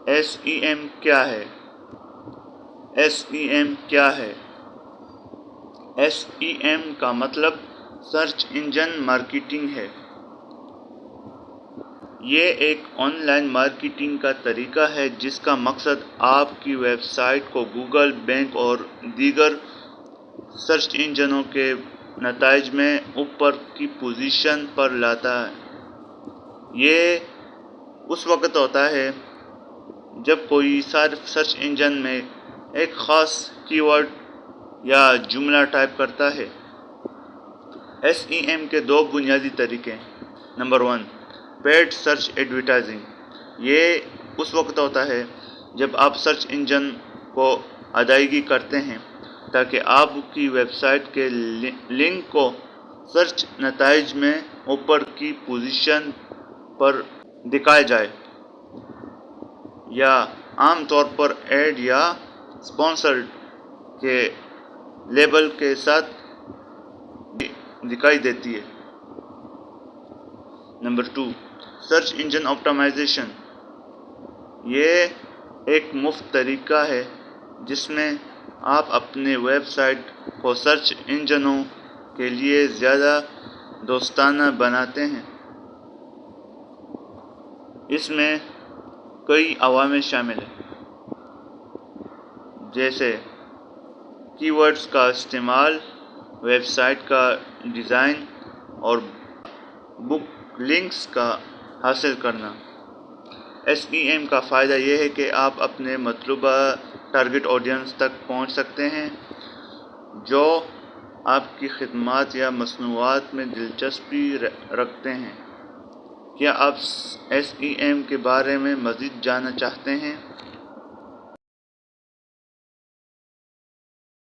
SEM کیا ہے؟ SEM کیا ہے؟ SEM کا مطلب سرچ انجن مارکیٹنگ ہے۔ یہ ایک آن لائن مارکیٹنگ کا طریقہ ہے جس کا مقصد آپ کی ویب سائٹ کو گوگل، بنگ اور دیگر سرچ انجنوں کے نتائج میں اوپر کی پوزیشن پر لاتا ہے۔ یہ اس وقت ہوتا ہے جب کوئی صارف سرچ انجن میں ایک خاص کی ورڈ یا جملہ ٹائپ کرتا ہے۔ SEM کے دو بنیادی طریقے۔ Number 1، paid search advertising. یہ اس وقت ہوتا ہے جب آپ سرچ انجن کو ادائیگی کرتے ہیں تاکہ آپ کی ویب سائٹ کے لنک کو سرچ نتائج میں اوپر کی پوزیشن پر دکھایا جائے، یا عام طور پر ایڈ یا اسپانسرڈ کے لیبل کے ساتھ دکھائی دیتی ہے۔ Number 2، search engine optimization. یہ ایک مفت طریقہ ہے جس میں آپ اپنے ویب سائٹ کو سرچ انجنوں کے لیے زیادہ دوستانہ بناتے ہیں۔ اس میں کئی عوامل شامل ہیں، جیسے کی ورڈز کا استعمال، ویب سائٹ کا ڈیزائن اور بک لنکس کا حاصل کرنا۔ SEM کا فائدہ یہ ہے کہ آپ اپنے مطلوبہ ٹارگٹ آڈینس تک پہنچ سکتے ہیں جو آپ کی خدمات یا مصنوعات میں دلچسپی رکھتے ہیں۔ کیا آپ SEM کے بارے میں مزید جاننا چاہتے ہیں؟